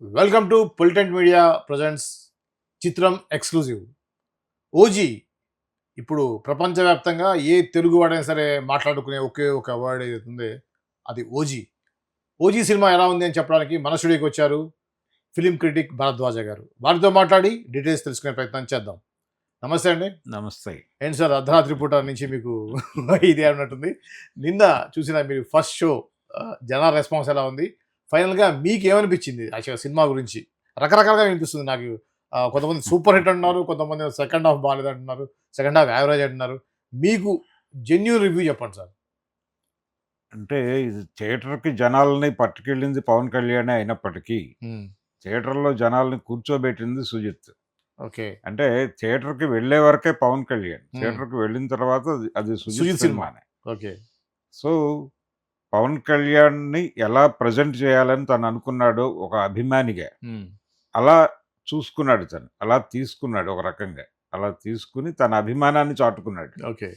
Welcome to పొలిటెంట్ media presents చిత్రం exclusive. OG ఇప్పుడు ప్రపంచవ్యాప్తంగా ఏ తెలుగు వాడైనా సరే మాట్లాడుకునే ఒకే ఒక వర్డ్ ఏదైతుంది అది ఓజీ. ఓజీ సినిమా ఎలా ఉంది అని చెప్పడానికి మన స్టూడియోకి వచ్చారు ఫిలిం క్రిటిక్ భరద్వాజ గారు. వారితో మాట్లాడి డీటెయిల్స్ తెలుసుకునే ప్రయత్నం చేద్దాం. నమస్తే అండి. నమస్తే. ఏంటి సార్ అర్ధరాత్రి పూట నుంచి మీకు ఇది అన్నట్టుంది. నిన్న చూసిన మీరు ఫస్ట్ షో జనాల రెస్పాన్స్ ఎలా ఉంది? ఫైనల్‌గా మీకేమనిపించింది యాక్చువల్‌గా సినిమా గురించి? రకరకాలుగా వినిపిస్తుంది నాకు. కొంతమంది సూపర్ హిట్ అంటున్నారు. కొంతమంది సెకండ్ హాఫ్ బాలేదంటున్నారు. సెకండ్ హాఫ్ యావరేజ్ అంటున్నారు. మీకు జెన్యూన్ రివ్యూ చెప్పండి సార్. అంటే ఇది థియేటర్‌కి జనాల్ని పట్టుకెళ్ళింది పవన్ కళ్యాణే అయినప్పటికీ, థియేటర్‌లో జనాల్ని కూర్చోబెట్టింది సుజిత్. ఓకే. అంటే థియేటర్‌కి వెళ్ళే వరకే పవన్ కళ్యాణ్. థియేటర్‌కి వెళ్ళిన తర్వాత అది సుజిత్ సుజిత్ సినిమా. సినిమానే. ఓకే. సో, పవన్ కళ్యాణ్‌ని ఎలా ప్రెజెంట్ చేయాలని తను అనుకున్నాడో ఒక అభిమానిగా, అలా చూసుకున్నాడు తను. అలా తీసుకున్నాడు ఒక రకంగా. అలా తీసుకుని తన అభిమానాన్ని చాటుకున్నాడు. ఓకే.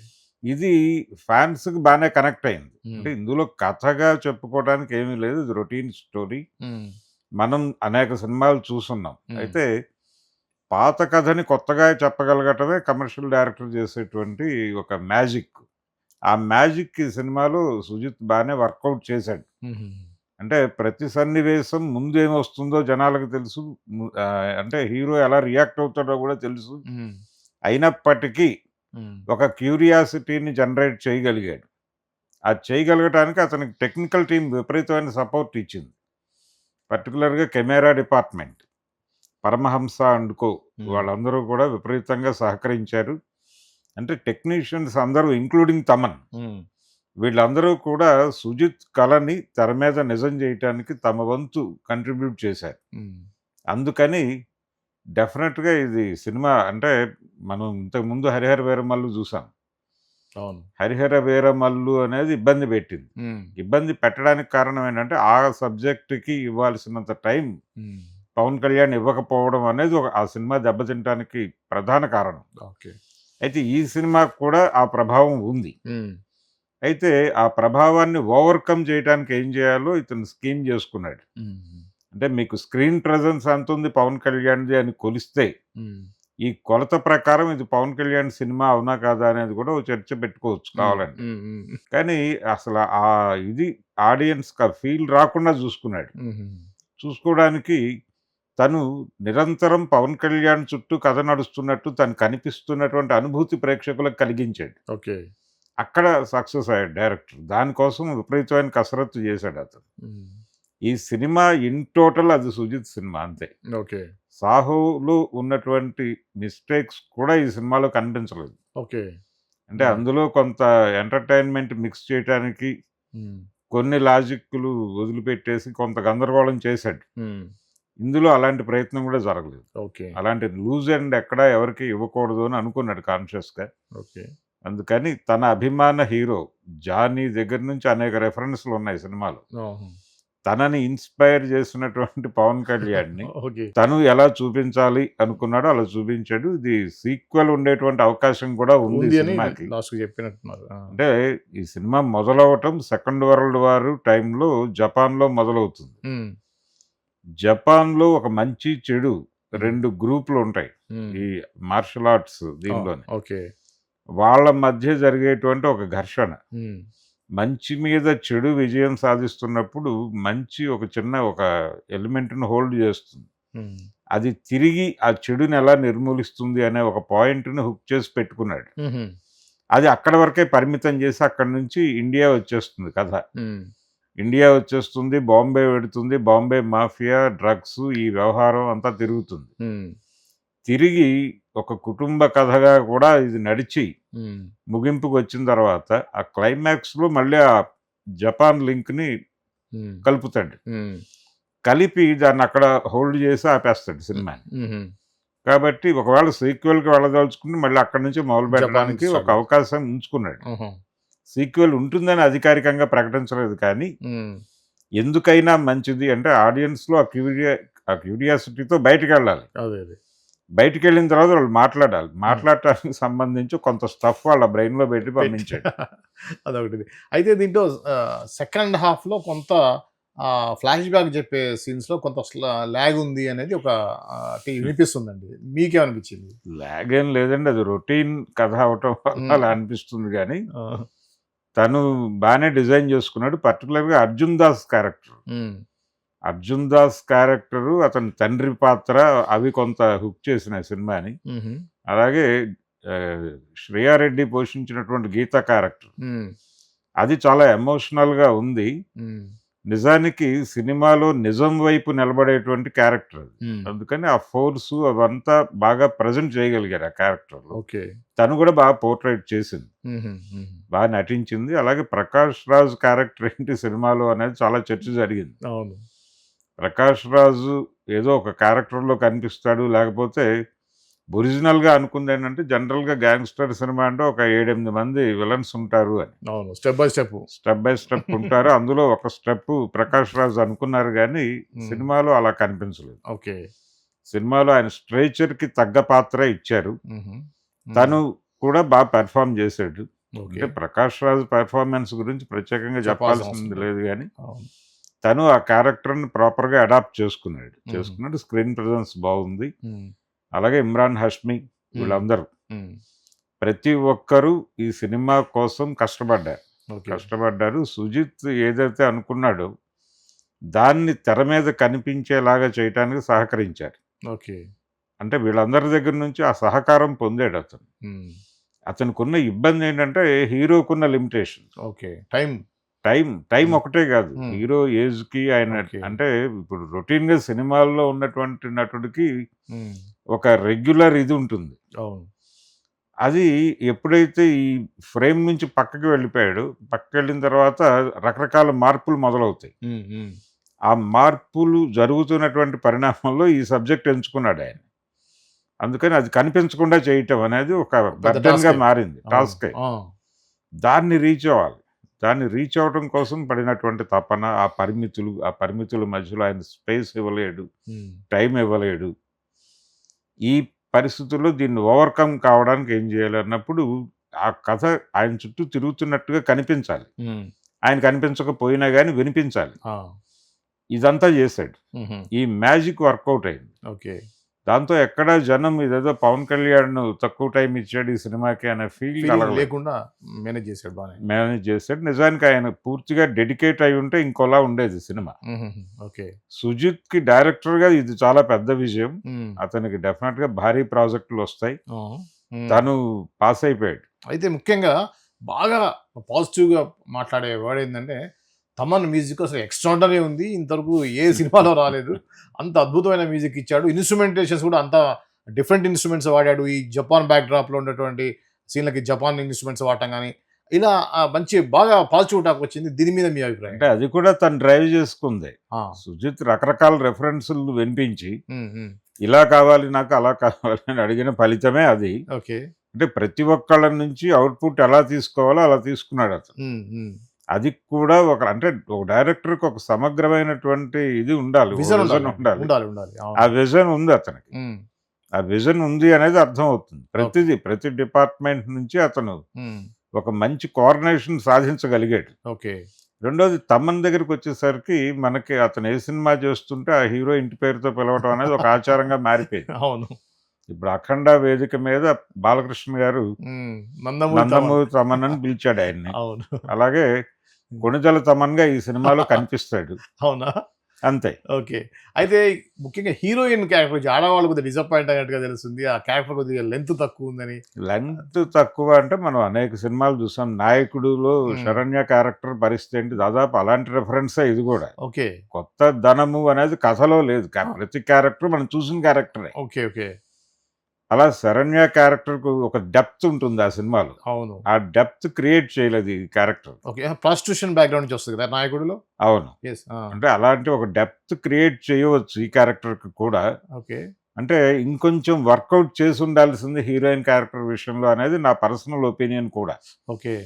ఇది ఫ్యాన్స్‌కి బానే కనెక్ట్ అయింది. అంటే ఇందులో కథగా చెప్పుకోవడానికి ఏమీ లేదు. ఇది రొటీన్ స్టోరీ. మనం అనేక సినిమాలు చూసున్నాం. అయితే పాత కథని కొత్తగా చెప్పగలగటమే కమర్షియల్ డైరెక్టర్ చేసేటువంటి ఒక మ్యాజిక్. ఆ మ్యాజిక్ ఈ సినిమాలో సుజిత్ బానే వర్కౌట్ చేశాడు. అంటే ప్రతి సన్నివేశం ముందు ఏమొస్తుందో జనాలకు తెలుసు. అంటే హీరో ఎలా రియాక్ట్ అవుతాడో కూడా తెలుసు. అయినప్పటికీ ఒక క్యూరియాసిటీని జనరేట్ చేయగలిగాడు. అది చేయగలగటానికి అతనికి టెక్నికల్ టీమ్ విపరీతమైన సపోర్ట్ ఇచ్చింది. పర్టికులర్‌గా camera department, Paramahamsa and co వాళ్ళందరూ కూడా విపరీతంగా సహకరించారు. అంటే టెక్నీషియన్స్ అందరూ ఇంక్లూడింగ్ తమన్, వీళ్ళందరూ కూడా సుజిత్ కళని తెర మీద నిజం చేయటానికి తమ వంతు కంట్రిబ్యూట్ చేశారు. అందుకని డెఫినెట్‌గా ఇది సినిమా అంటే మనం ఇంతకుముందు 'హరిహర వీరమల్లు' చూసాం. అవును. 'హరిహర వీరమల్లు' అనేది ఇబ్బంది పెట్టింది. ఇబ్బంది పెట్టడానికి కారణం ఏంటంటే ఆ సబ్జెక్ట్‌కి ఇవ్వాల్సినంత టైం పవన్ కళ్యాణ్ ఇవ్వకపోవడం అనేది ఆ సినిమా దెబ్బతినటానికి ప్రధాన కారణం. ఓకే. అయితే ఈ సినిమాకు కూడా ఆ ప్రభావం ఉంది. అయితే ఆ ప్రభావాన్ని ఓవర్‌కమ్ చేయడానికి ఏం చేయాలో ఇతను స్కీమ్ చేసుకున్నాడు. అంటే మీకు స్క్రీన్ ప్రెజెన్స్ ఎంతుంది పవన్ కళ్యాణ్‌ది అని కొలిస్తే, ఈ కొలత ప్రకారం ఇది పవన్ కళ్యాణ్ సినిమా అవునా కాదా అనేది కూడా ఒక చర్చ పెట్టుకోవచ్చు కావాలంటే. కానీ అసలు ఇది ఆడియన్స్‌కి ఆ ఫీల్ రాకుండా చూసుకున్నాడు. చూసుకోవడానికి తను నిరంతరం పవన్ కళ్యాణ్ చుట్టూ కథ నడుస్తున్నట్టు తను కనిపిస్తున్నటువంటి అనుభూతి ప్రేక్షకులకు కలిగించాడు. ఓకే. అక్కడ సక్సెస్ అయ్యాడు డైరెక్టర్. దానికోసం విపరీతమైన కసరత్తు చేశాడు అతను. ఈ సినిమా ఇన్ టోటల్ అది సుజిత్ సినిమా అంతే. ఓకే. 'సాహో'లో ఉన్నటువంటి మిస్టేక్స్ కూడా ఈ సినిమాలో కనిపించలేదు. ఓకే. అంటే అందులో కొంత ఎంటర్‌టైన్‌మెంట్ మిక్స్ చేయటానికి కొన్ని లాజిక్‌లు వదిలిపెట్టేసి కొంత గందరగోళం చేశాడు. ఇందులో అలాంటి ప్రయత్నం కూడా జరగలేదు. ఓకే. అలాంటి లూజ్ ఎండ్ ఎక్కడా ఎవరికీ ఇవ్వకూడదు అని అనుకున్నాడు కాన్షియస్‌గా. ఓకే. అందుకని తన అభిమాన హీరో 'జానీ' దగ్గర నుంచి అనేక రెఫరెన్స్‌లు ఉన్నాయి సినిమాలో. తనని ఇన్‌స్పైర్ చేసినటువంటి పవన్ కళ్యాణ్‌ని తను ఎలా చూపించాలి అనుకున్నాడో అలా చూపించాడు. ఇది సీక్వెల్ ఉండేటువంటి అవకాశం కూడా ఉంది సినిమాకి. అంటే ఈ సినిమా మొదలవటం సెకండ్ వరల్డ్ వార్ టైంలో జపాన్‌లో మొదలవుతుంది. జపాన్‌లో ఒక మంచి చెడు 2 గ్రూపులు ఉంటాయి. ఈ మార్షల్ ఆర్ట్స్ దీనిలోనే. ఓకే. వాళ్ళ మధ్య జరిగేటువంటి ఒక ఘర్షణ. మంచి మీద చెడు విజయం సాధిస్తున్నప్పుడు మంచి ఒక చిన్న ఒక ఎలిమెంట్‌ని హోల్డ్ చేస్తుంది. అది తిరిగి ఆ చెడుని ఎలా నిర్మూలిస్తుంది అనే ఒక పాయింట్‌ని హుక్ చేసి పెట్టుకున్నాడు. అది అక్కడి వరకే పరిమితం చేసి అక్కడి నుంచి ఇండియా వచ్చేస్తుంది కథ. ఇండియా వచ్చేస్తుంది, బాంబే వెడుతుంది, బాంబే మాఫియా, డ్రగ్స్ ఈ వ్యవహారం అంతా తిరుగుతుంది. తిరిగి ఒక కుటుంబ కథగా కూడా ఇది నడిచి ముగింపుకు వచ్చిన తర్వాత ఆ క్లైమాక్స్‌లో మళ్ళీ ఆ జపాన్ లింక్‌ని కలుపుతాడు. కలిపి దాన్ని అక్కడ హోల్డ్ చేసి ఆపేస్తాడు సినిమాని. కాబట్టి ఒకవేళ సీక్వెల్‌కి వెళ్ళదలుచుకుని మళ్ళీ అక్కడి నుంచి మొదలు పెట్టడానికి ఒక అవకాశం ఉంచుకున్నాడు. సీక్వెల్ ఉంటుందని అధికారికంగా ప్రకటించలేదు కానీ ఎందుకైనా మంచిది అంటే ఆడియన్స్‌లో ఆ క్యూరియాసిటీతో బయటికెళ్ళాలి. బయటికి వెళ్ళిన తర్వాత వాళ్ళు మాట్లాడాలి. మాట్లాడటానికి సంబంధించి కొంత స్టఫ్ వాళ్ళ బ్రెయిన్‌లో పెట్టి పంపించాడు. అదొకటిది. అయితే దీంట్లో సెకండ్ హాఫ్‌లో కొంత ఫ్లాష్ బ్యాక్ చెప్పే సీన్స్‌లో కొంత లాగ్ ఉంది అనేది ఒక వినిపిస్తుందండి. మీకేమనిపించింది? లాగ్ ఏం లేదండి. అది రొటీన్ కథ అవటం వల్ల హ్మ్. అలా అనిపిస్తుంది గానీ, ఆ! తను బానే డిజైన్ చేసుకున్నాడు. పర్టిక్యులర్‌గా 'అర్జున్ దాస్' క్యారెక్టర్. హ్మ్. 'అర్జున్ దాస్' క్యారెక్టరు, అతని తండ్రి పాత్ర అవి కొంత హుక్ చేసినాయి సినిమాని. హుహు. అలాగే 'శ్రేయారెడ్డి' పోషించినటువంటి 'గీత' క్యారెక్టర్. హ్మ్. అది చాలా ఎమోషనల్‌గా ఉంది. హ్మ్. నిజానికి సినిమాలో నిజం వైపు నిలబడేటువంటి క్యారెక్టర్ అది. హ్మ్. అందుకని ఆ ఫోర్సు అవంతా బాగా ప్రెజెంట్ చేయగలిగారు ఆ క్యారెక్టర్‌లో. ఓకే. తను కూడా బాగా పోర్ట్రేట్ చేసింది. హుహు. హుహు. బాగా నటించింది. అలాగే 'ప్రకాష్ రాజ్' క్యారెక్టర్ ఏంటి సినిమాలో అనేది చాలా చర్చ జరిగింది. అవును. 'ప్రకాష్ రాజు' ఏదో ఒక క్యారెక్టర్‌లో కనిపిస్తాడు. లేకపోతే ఒరిజినల్‌గా అనుకుందేంటంటే జనరల్‌గా గ్యాంగ్‌స్టర్ సినిమా అంటే ఒక 7, 8 మంది విలన్స్ ఉంటారు అని. అవును. Step by step. Step by step ఉంటారు. అందులో ఒక స్టెప్ 'ప్రకాష్ రాజ్' అనుకున్నారు గానీ, హ్మ్. సినిమాలో అలా కనిపించలేదు. ఓకే. సినిమాలో ఆయన స్ట్రెచర్‌కి తగ్గ పాత్రే ఇచ్చారు. హుహు. హ్మ్. తను కూడా పెర్ఫార్మ్ చేశాడు. ఓకే. అంటే 'ప్రకాష్ రాజ్' పెర్ఫార్మన్స్ గురించి ప్రత్యేకంగా చెప్పాల్సిన అవసరం చెప్పాల్సింది లేదు. లేదు గానీ, అవును. తను ఆ క్యారెక్టర్‌ని ప్రాపర్‌గా అడాప్ట్ చేసుకున్నాడు. హుహు. స్క్రీన్ ప్రెజెన్స్ బావుంది. హ్మ్. అలాగే 'ఇమ్రాన్ హష్మి' హ్మ్. వీళ్ళందరూ హ్మ్. ప్రతి ఒక్కరు ఈ సినిమా కోసం కష్టపడ్డారు. ఓకే. కష్టపడ్డారు. సుజిత్ ఏదైతే అనుకున్నాడో, దాన్ని తెర మీద కనిపించేలాగా చేయటానికి సహకరించారు. ఓకే. అంటే వీళ్ళందరి దగ్గర నుంచి ఆ సహకారం పొందాడతను. హ్మ్. అతనికున్న ఇబ్బందేంటంటే, హీరోకున్న లిమిటేషన్. ఓకే. టైమ్. టైం హ్మ్. ఒకటే గాదు. హ్మ్. హీరో ఏజ్‌కి ఆయన ఓకే. అంటే ఇప్పుడు రొటీన్‌గా సినిమాల్లో ఉన్నటువంటి నటుడికి హ్మ్. ఒక రెగ్యులర్ ఇది ఉంటుంది. అవును. అది ఎప్పుడైతే ఈ ఫ్రేమ్ నుంచి పక్కకి వెళ్ళిపోయాడో, పక్కకెళ్ళిన తర్వాత రకరకాల మార్పులు మొదలవుతాయి. హ్మ్. హ్మ్. ఆ మార్పులు జరుగుతున్నటువంటి పరిణామంలో ఈ సబ్జెక్ట్ ఎంచుకున్నాడాయన. అందుకని అది కనిపించకుండా చేయటం అనేది ఒక పెద్ద బర్డెన్‌గా టాస్కే. మారింది. అవును. టాస్కే. ఆ! దాన్ని రీచ్ అవ్వాలి. దాన్ని రీచ్ అవ్వటం కోసం పడినటువంటి తపన, ఆ పరిమితుల మధ్యలో ఆయన స్పేస్ ఇవ్వలేడు. హ్మ్. టైం ఇవ్వలేడు. ఈ పరిస్థితుల్లో దీన్ని ఓవర్‌కమ్ కావడానికి ఏం చేయాలి అన్నప్పుడు, ఆ కథ ఆయన చుట్టూ తిరుగుతున్నట్టుగా కనిపించాలి. హ్మ్. ఆయన కనిపించకపోయినా గాని వినిపించాలి. ఆ! ఇదంతా చేశాడు. హుహు. ఈ మ్యాజిక్ వర్కౌట్ అయింది. ఓకే. దాంతో ఎక్కడా జనం ఇదేదో 'పవన్ కళ్యాణ్' తక్కువ టైమ్ ఇచ్చాడు ఈ సినిమాకి అనే ఫీల్ ఫీలింగ్ కలగలేదు. లేకుండా మేనేజ్ చేసాడు బానే. మేనేజ్ చేశాడు. నిజానికి ఆయన పూర్తిగా డెడికేట్ అయ్యుంటే ఇంకోలా ఉండేది సినిమా. హుహుహు. ఓకే. 'సుజిత్‌కి' డైరెక్టర్‌గా ఇది చాలా పెద్ద విజయం. హ్మ్. అతనికి డెఫినిట్‌గా భారీ ప్రాజెక్టులొస్తాయి. ఆ! హ్మ్. తను పాస్ అయిపోయాడు. అయితే ముఖ్యంగా బాగా పాజిటివ్‌గా మాట్లాడే వర్డ్ ఏందంటే, తమన్ మ్యూజిక్ అసలు ఎక్స్ట్రార్డినరీ ఉంది. ఇంతవరకు ఏ సినిమాలో రాలేదు. అంత అద్భుతమైన మ్యూజిక్ ఇచ్చాడు. ఇన్‌స్ట్రుమెంటేషన్స్ కూడా అంత డిఫరెంట్ ఇన్‌స్ట్రుమెంట్స్ వాడాడు. ఈ జపాన్ బ్యాక్‌డ్రాప్‌లో ఉన్నటువంటి సీన్‌లకి జపాన్ ఇన్‌స్ట్రుమెంట్స్ వాడటం గాని, ఇలా మంచి బాగా పాజిటివ్ టాక్ వచ్చింది. దీని మీద మీ అభిప్రాయం అంటే ఏంటి? అది కూడా తను డ్రైవ్ చేసుకుందే. ఆ! 'సుజిత్' రకరకాల రిఫరెన్సులు వినిపించి, హ్మ్. హ్మ్. ఇలా కావాలి నాకు, అలా కావాలి అని అడిగిన ఫలితమే అది. ఓకే. అంటే ప్రతి ఒక్కళ్ళ నుంచి అవుట్‌పుట్ ఎలా తీసుకోవాలో అలా తీసుకున్నాడతను. హ్మ్. హ్మ్. అది కూడా అంటే ఒక డైరెక్టర్‌కి ఒక సమగ్రమైనటువంటి ఇది ఉండాలి. ఓ విజన్ విజన్ ఉండాలండి. ఉండాలి. ఉండాలి. ఉండాలి. ఆ అవును. విజన్ ఉంది అతనికి. హ్మ్. ఆ విజన్ ఉంది అనేది అర్థమవుతుంది. ఓకే. ప్రతి డిపార్ట్‌మెంట్ నుంచి అతను హ్మ్. ఒక మంచి కోఆర్డినేషన్ సాధించగలిగాడు. ఓకే. రెండోది తమన్ దగ్గరికొచ్చేసరికి మనకి అతను ఏ సినిమా చేస్తుంటే ఆ హీరో ఇంటి పేరుతో పిలవటం అనేది ఒక ఆచారంగా మారిపోయింది. అవును. ఇప్పుడు 'అఖండ' వేదిక మీద బాలకృష్ణ గారు హ్మ్. 'నందమూరి తమన్.' 'నందమూరి తమన్' అని పిలిచాడు ఆయన్ని. అవును. అలాగే హ్మ్. 'కొణిదెల తమన్‌గా' ఈ సినిమాలో కనిపిస్తాడు. అవునా? అంతే. ఓకే. అయితే ముఖ్యంగా హీరోయిన్ క్యారెక్టర్ గురించి ఆడవాళ్ళు కొద్దిగా డిసప్పాయింట్ అయినట్టుగా తెలుస్తుంది. ఆ క్యారెక్టర్ కొద్దిగా లెంత్ తక్కువుందని. లెంత్ తక్కువ అంటే మనం అనేక సినిమాలు చూసాం. 'నాయకుడులో' హ్మ్. శరణ్య క్యారెక్టర్ పరిస్థితి ఏంటి దాదాపు అలాంటి రిఫరెన్సే ఇది గూడా. ఓకే. కొత్త ధనము అనేది కథలో లేదు. ఆ! ప్రతి క్యారెక్టర్ మనం చూసిన క్యారెక్టరే. ఓకే. ఓకే. అలా శరణ్య క్యారెక్టర్‌కు ఒక డెప్త్ ఉంటుంది ఆ సినిమాలో. అవును. ఆ డెప్త్ క్రియేట్ చేయలేదు ఈ క్యారెక్టర్. ఓకే. ప్రాస్టిట్యూషన్ బ్యాక్‌గ్రౌండ్ నుంచి వస్తది కదా! 'నాయకుడిలో'? అవును. యెస్. ఆ! అంటే అలాంటి ఒక డెప్త్ క్రియేట్ చేయవచ్చు ఈ క్యారెక్టర్‌కి కూడా. ఓకే. అంటే ఇంకొంచెం వర్కౌట్ చేసుండాల్సింది హీరోయిన్ క్యారెక్టర్ విషయంలో అనేది నా పర్సనల్ ఒపీనియన్ కూడా. ఓకే.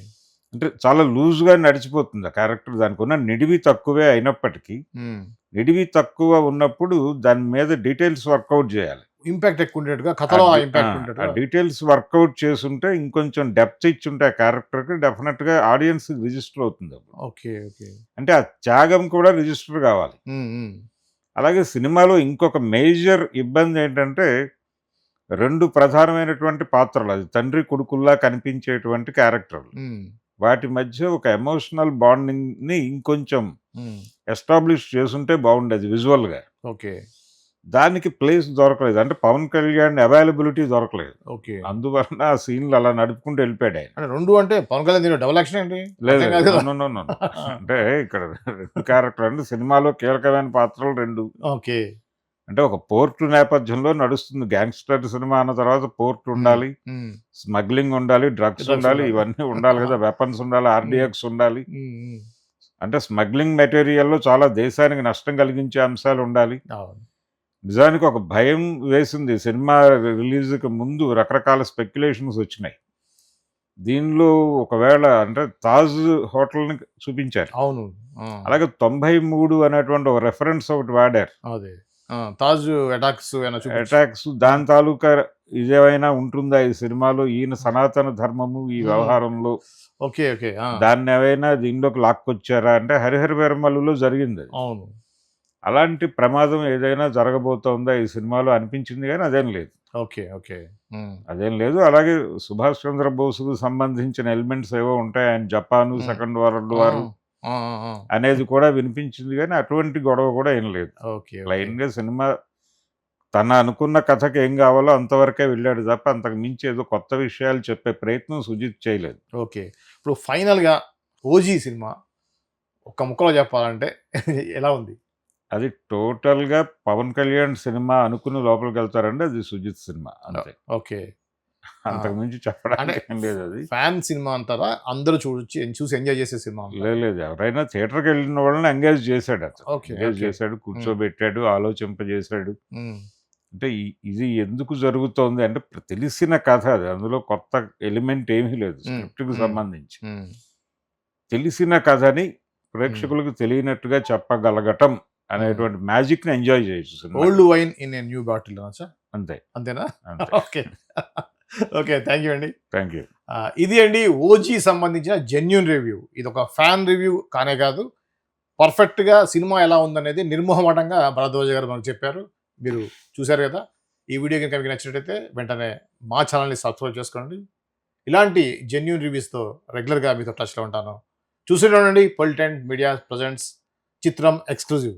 అంటే చాలా లూజ్‌గా నడిచిపోతుంది ఆ క్యారెక్టర్. దానికున్న నిడివి తక్కువే అయినప్పటికీ, హ్మ్. నిడివి తక్కువ ఉన్నప్పుడు దాని మీద డీటెయిల్స్ వర్కౌట్ జేయాలి. ఇంపాక్ట్ ఎక్కువ ఉండేట్టుగా, కథలో ఆ ఇంపాక్ట్ ఉండేట్టుగా. డీటెయిల్స్ వర్కౌట్ చేసుంటే ఇంకొంచెం డెప్త్ ఇచ్చుంటే ఆ క్యారెక్టర్కి డెఫినెట్గా ఆడియన్స్ రిజిస్టర్ అవుతుంది అప్పుడు. ఓకే. ఓకే. అంటే ఆ త్యాగం కూడా రిజిస్టర్ కావాలి. అలాగే సినిమాలో ఇంకొక మేజర్ ఇబ్బంది ఏంటంటే 2 ప్రధానమైనటువంటి పాత్రలు, అది తండ్రి కొడుకుల్లా కనిపించేటువంటి క్యారెక్టర్లు. వాటి మధ్య ఒక ఎమోషనల్ బాండింగ్ని ఇంకొంచెం ఎస్టాబ్లిష్ చేసుంటే బాగుండేది విజువల్గా. ఓకే. దానికి ప్లేస్ దొరకలేదు. అంటే పవన్ కళ్యాణ్ అవైలబిలిటీ దొరకలేదు. ఓకే. అందువలన ఆ సీన్లు అలా నడుపుకుంటూ వెళ్ళిపోయాడు ఆయన. అంటే 2 అంటే పవన్ కళ్యాణ్ దీంట్లో డబుల్ యాక్షన్ ఏంటి? లేదు అర్థం కాదు కదా. No no no no. అంటే ఇక్కడ 2 క్యారెక్టర్ అంటే సినిమాలో కీలకమైన పాత్రలు 2. ఓకే. అంటే ఒక పోర్టు నేపథ్యంలో నడుస్తుంది. గ్యాంగ్స్టర్ సినిమా అన్న తర్వాత పోర్ట్ ఉండాలి, స్మగ్లింగ్ ఉండాలి, డ్రగ్స్ ఉండాలి, ఇవన్నీ ఉండాలి కదా, వెపన్స్ ఉండాలి, ఆర్డిఎక్స్ ఉండాలి. అంటే స్మగ్లింగ్ మెటీరియల్లో చాలా దేశానికి నష్టం కలిగించే అంశాలు ఉండాలి. నిజానికి ఒక భయం వేసింది సినిమా రిలీజ్కి ముందు. రకరకాల స్పెక్యులేషన్స్ వచ్చినాయి దీనిలో. ఒకవేళ అంటే తాజ్ హోటల్ని చూపించారు. అవును. అలాగే 93 అనేటువంటి ఒక రెఫరెన్స్ ఒకటి వాడారు. అదే తాజ్ అటాక్స్ దాని తాలూకా ఇదేమైనా ఉంటుందా ఈ సినిమాలో, ఈయన సనాతన ధర్మము ఈ వ్యవహారంలో ఓకే. ఓకే. దాన్ని ఏమైనా దీనిలోకి లాక్కొచ్చారా అంటే హరిహర వీరమల్లులో జరిగింది. అవును. అలాంటి ప్రమాదం ఏదైనా జరగబోతోందా ఈ సినిమాలో అనిపించింది, కానీ అదేం లేదు. ఓకే. ఓకే. అదేం లేదు. అలాగే సుభాష్ చంద్రబోస్కు సంబంధించిన ఎలిమెంట్స్ ఏవో ఉంటాయి. ఆయన జపాను, సెకండ్ వరల్డ్ వార్ అనేది కూడా వినిపించింది, కానీ అటువంటి గొడవ కూడా ఏం లేదు. లైన్గా సినిమా తన అనుకున్న కథకి ఏం కావాలో అంతవరకే వెళ్ళాడు తప్ప అంతకు మించి ఏదో కొత్త విషయాలు చెప్పే ప్రయత్నం సుజిత్ చేయలేదు. ఓకే. ఇప్పుడు ఫైనల్గా ఓజీ సినిమా ఒక్క ముక్కలో చెప్పాలంటే ఎలా ఉంది? అది టోటల్గా పవన్ కళ్యాణ్ సినిమా అనుకుని లోపలికి వెళ్తారంటే అది సుజిత్ సినిమా అంతే. ఓకే. అంతకు మించి చెప్పడానికి ఏం లేదు. అది ఫ్యాన్ సినిమా అంటారా? అందరూ చూసి ఎంజాయ్ చేసే సినిమా? లేదు, ఎవరైనా థియేటర్కి వెళ్ళిన వాళ్ళని ఎంగేజ్ చేశాడు. అతను ఎంగేజ్ చేశాడు, కూర్చోబెట్టాడు, ఆలోచింపజేశాడు. అంటే ఇది ఎందుకు జరుగుతోంది అంటే తెలిసిన కథ, అది అందులో కొత్త ఎలిమెంట్ ఏమీ లేదు స్క్రిప్ట్కి సంబంధించి. తెలిసిన కథని ప్రేక్షకులకు తెలియనట్టుగా చెప్పగలగటం అనేటువంటి మ్యాజిక్ని ఎంజాయ్ చేయొచ్చు. Old wine in a new bottle అంతే. అంతేనా? ఓకే. ఓకే. థ్యాంక్ యూ అండి. Thank you. ఇది అండి ఓజీ సంబంధించిన జెన్యూన్ రివ్యూ. ఇది ఒక ఫ్యాన్ రివ్యూ కానే కాదు, పర్ఫెక్ట్గా సినిమా ఎలా ఉందనేది నిర్మోహమాటంగా భరద్వాజ గారు మనకు చెప్పారు. మీరు చూశారు కదా. ఈ వీడియో కనుక మీకు నచ్చినట్టయితే వెంటనే మా ఛానల్ని సబ్స్క్రైబ్ చేసుకోండి. ఇలాంటి జెన్యూన్ రివ్యూస్తో రెగ్యులర్గా మీతో టచ్లో ఉంటాను. చూస్తూనే ఉండండి పొలిటెంట్ మీడియా ప్రజెంట్స్ చిత్రం ఎక్స్క్లూజివ్.